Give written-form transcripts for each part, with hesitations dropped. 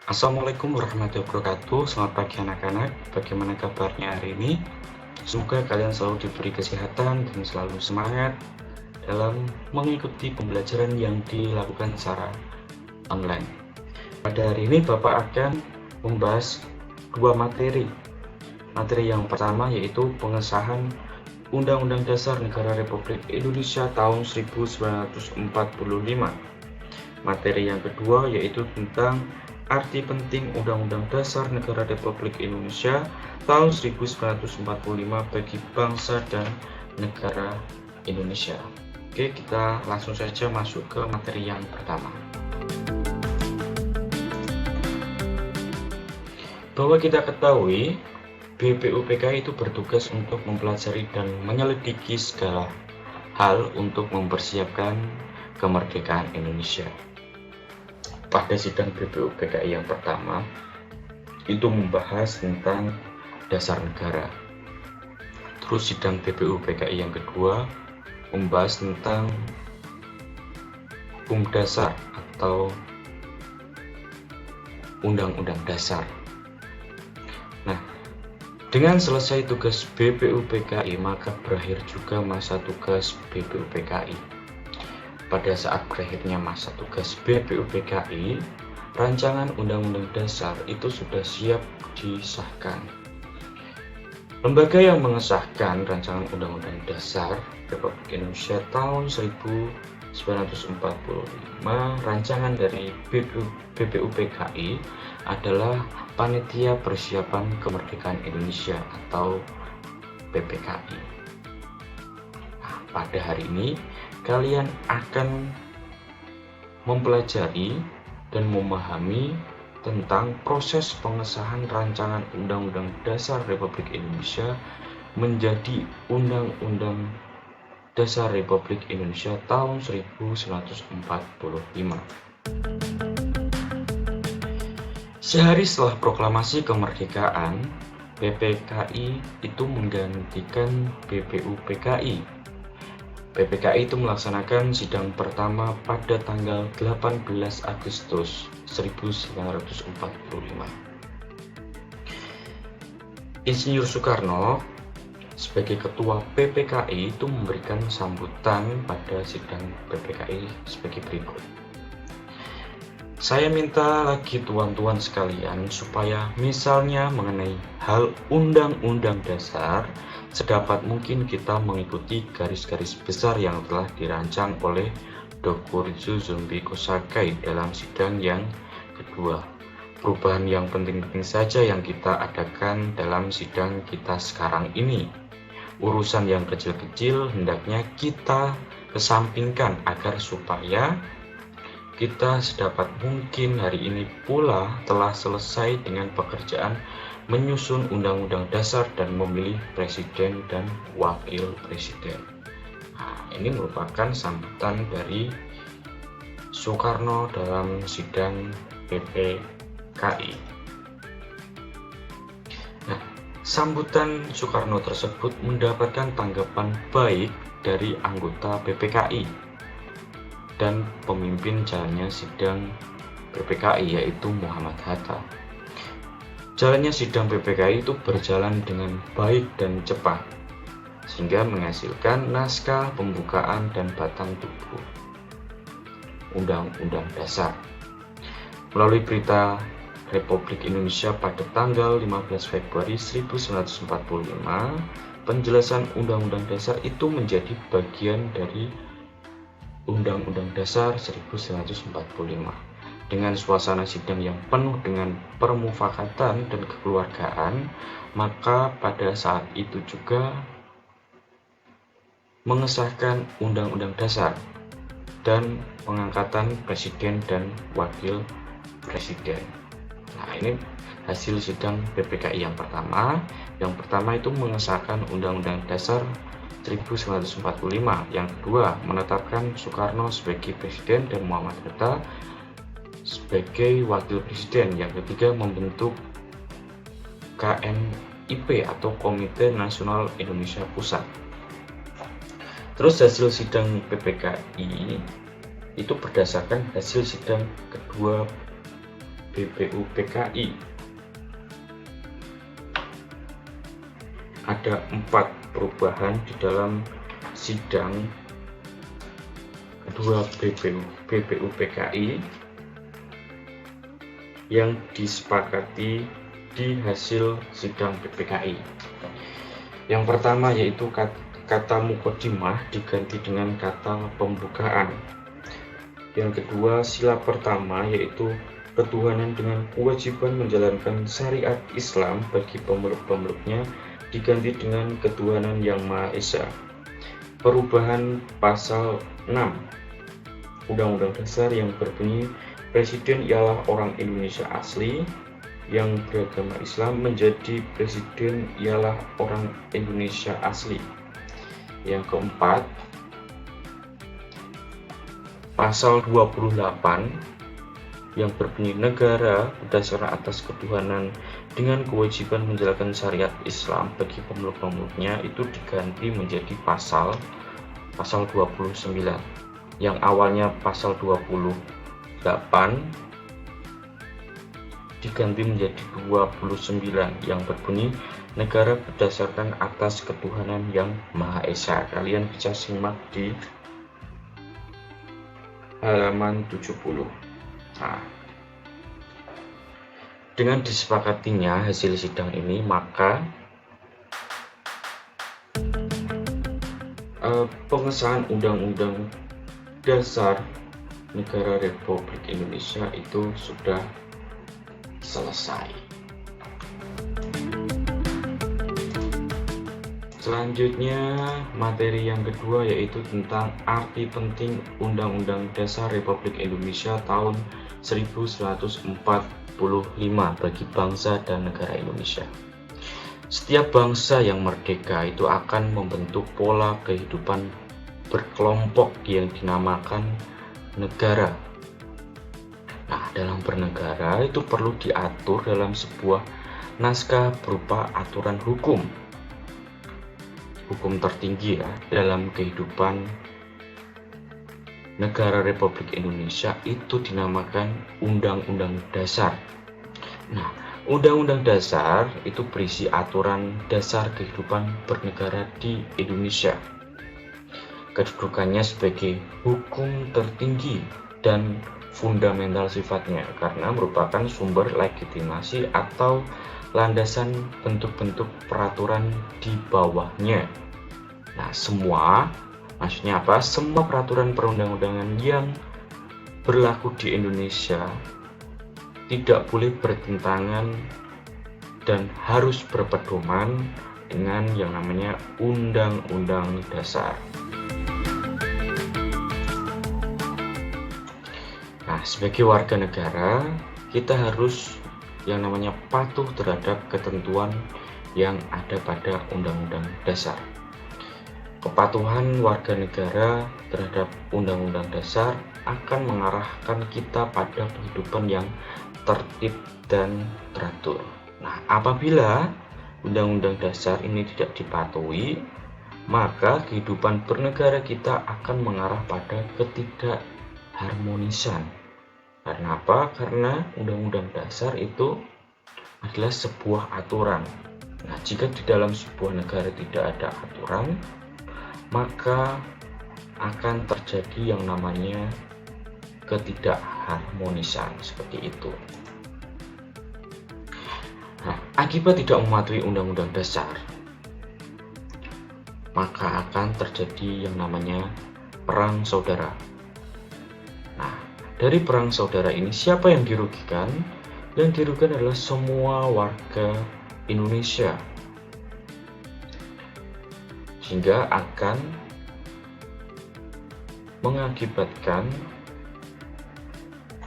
Assalamualaikum warahmatullahi wabarakatuh. Selamat pagi anak-anak. Bagaimana kabarnya hari ini? Semoga kalian selalu diberi kesehatan dan selalu semangat dalam mengikuti pembelajaran yang dilakukan secara online. Pada hari ini Bapak akan membahas dua materi. Materi yang pertama yaitu pengesahan Undang-Undang Dasar Negara Republik Indonesia tahun 1945. Materi yang kedua yaitu tentang arti penting Undang-Undang Dasar Negara Republik Indonesia tahun 1945 bagi bangsa dan negara Indonesia. Oke, kita langsung saja masuk ke materi yang pertama. Bahwa kita ketahui, BPUPKI itu bertugas untuk mempelajari dan menyelidiki segala hal untuk mempersiapkan kemerdekaan Indonesia. Pada sidang BPUPKI yang pertama itu membahas tentang dasar negara. Terus sidang BPUPKI yang kedua membahas tentang hukum dasar atau undang-undang dasar. Nah, dengan selesai tugas BPUPKI maka berakhir juga masa tugas BPUPKI. Pada saat berakhirnya masa tugas BPUPKI, rancangan Undang-Undang Dasar itu sudah siap disahkan. Lembaga yang mengesahkan rancangan Undang-Undang Dasar Republik Indonesia tahun 1945, rancangan dari BPUPKI adalah Panitia Persiapan Kemerdekaan Indonesia atau PPKI. Nah, pada hari ini kalian akan mempelajari dan memahami tentang proses pengesahan rancangan Undang-Undang Dasar Republik Indonesia menjadi Undang-Undang Dasar Republik Indonesia tahun 1945. Sehari setelah proklamasi kemerdekaan, PPKI itu menggantikan BPUPKI. PPKI itu melaksanakan sidang pertama pada tanggal 18 Agustus 1945. Insinyur Soekarno sebagai ketua PPKI itu memberikan sambutan pada sidang PPKI sebagai berikut. Saya minta lagi tuan-tuan sekalian supaya misalnya mengenai hal Undang-Undang Dasar sedapat mungkin kita mengikuti garis-garis besar yang telah dirancang oleh Dr. Zumbi Kosakai dalam sidang yang kedua. Perubahan yang penting-penting saja yang kita adakan dalam sidang kita sekarang ini. Urusan yang kecil-kecil hendaknya kita kesampingkan agar supaya kita sedapat mungkin hari ini pula telah selesai dengan pekerjaan menyusun Undang-Undang Dasar dan memilih Presiden dan Wakil Presiden. Nah, ini merupakan sambutan dari Soekarno dalam sidang PPKI. Nah, sambutan Soekarno tersebut mendapatkan tanggapan baik dari anggota PPKI dan pemimpin jalannya sidang PPKI yaitu Muhammad Hatta. Jalannya sidang PPKI itu berjalan dengan baik dan cepat, sehingga menghasilkan naskah pembukaan dan batang tubuh Undang-Undang Dasar. Melalui berita Republik Indonesia pada tanggal 15 Februari 1945, penjelasan Undang-Undang Dasar itu menjadi bagian dari Undang-Undang Dasar 1945. Dengan suasana sidang yang penuh dengan permufakatan dan kekeluargaan, maka pada saat itu juga mengesahkan Undang-Undang Dasar dan pengangkatan Presiden dan Wakil Presiden. Nah, ini hasil sidang PPKI yang pertama. Yang pertama itu mengesahkan Undang-Undang Dasar 1945. Yang kedua, menetapkan Soekarno sebagai Presiden dan Muhammad Hatta sebagai Wakil Presiden. Yang ketiga, membentuk KNIP atau Komite Nasional Indonesia Pusat. Terus hasil sidang PPKI itu berdasarkan hasil sidang kedua BPUPKI. Ada 4 perubahan di dalam sidang kedua BPUPKI yang disepakati di hasil sidang BPKI. Yang pertama yaitu kata mukodimah diganti dengan kata pembukaan. Yang kedua, sila pertama yaitu ketuhanan dengan kewajiban menjalankan syariat Islam bagi pemeluk-pemeluknya diganti dengan ketuhanan yang Maha Esa. Perubahan pasal 6 Undang-Undang Dasar yang berbunyi Presiden ialah orang Indonesia asli yang beragama Islam menjadi Presiden ialah orang Indonesia asli. Yang keempat, pasal 28 yang berbunyi negara berdasarkan atas ketuhanan dengan kewajiban menjalankan syariat Islam bagi pemeluk-pemeluknya itu diganti menjadi pasal 29 yang awalnya pasal 28 diganti menjadi 29 yang berbunyi negara berdasarkan atas ketuhanan yang Maha Esa. Kalian bisa simak di halaman 70. Nah, dengan disepakatinya hasil sidang ini, maka pengesahan Undang-Undang Dasar Negara Republik Indonesia itu sudah selesai. Selanjutnya, materi yang kedua yaitu tentang arti penting Undang-Undang Dasar Republik Indonesia tahun 1945 bagi bangsa dan negara Indonesia. Setiap bangsa yang merdeka itu akan membentuk pola kehidupan berkelompok yang dinamakan negara. Nah, dalam bernegara itu perlu diatur dalam sebuah naskah berupa aturan hukum tertinggi ya dalam kehidupan negara Republik Indonesia itu dinamakan Undang-Undang Dasar. Nah, Undang-Undang Dasar itu berisi aturan dasar kehidupan bernegara di Indonesia. Kedudukannya sebagai hukum tertinggi dan fundamental sifatnya karena merupakan sumber legitimasi atau landasan bentuk-bentuk peraturan di bawahnya. Nah, maksudnya apa? Semua peraturan perundang-undangan yang berlaku di Indonesia tidak boleh bertentangan dan harus berpedoman dengan yang namanya Undang-Undang Dasar. Nah, sebagai warga negara, kita harus yang namanya patuh terhadap ketentuan yang ada pada Undang-Undang Dasar. Kepatuhan warga negara terhadap Undang-Undang Dasar akan mengarahkan kita pada kehidupan yang tertib dan teratur. Nah, apabila Undang-Undang Dasar ini tidak dipatuhi, maka kehidupan bernegara kita akan mengarah pada ketidakharmonisan. Karena apa? Karena Undang-Undang Dasar itu adalah sebuah aturan. Nah, jika di dalam sebuah negara tidak ada aturan, maka akan terjadi yang namanya ketidakharmonisan seperti itu. Nah, akibat tidak mematuhi Undang-Undang Dasar, maka akan terjadi yang namanya perang saudara. Nah, dari perang saudara ini siapa yang dirugikan? Yang dirugikan adalah semua warga Indonesia, sehingga akan mengakibatkan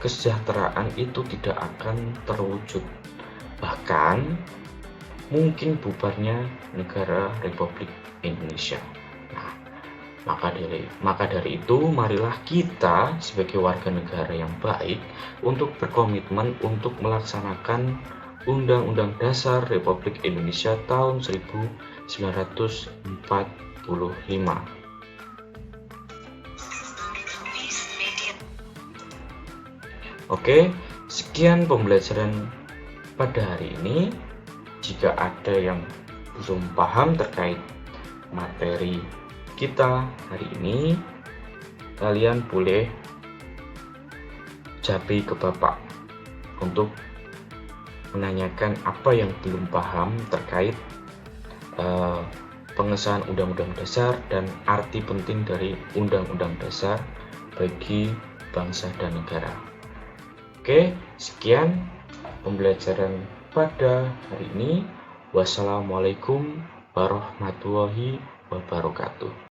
kesejahteraan itu tidak akan terwujud, bahkan mungkin bubarnya negara Republik Indonesia. Nah, maka dari itu marilah kita sebagai warga negara yang baik untuk berkomitmen untuk melaksanakan Undang-Undang Dasar Republik Indonesia tahun 1945. Oke, Sekian pembelajaran pada hari ini. Jika ada yang belum paham terkait materi kita hari ini, kalian boleh japri ke Bapak untuk menanyakan apa yang belum paham terkait pengesahan Undang-Undang Dasar dan arti penting dari Undang-Undang Dasar bagi bangsa dan negara. Oke, sekian pembelajaran pada hari ini. Wassalamualaikum warahmatullahi wabarakatuh.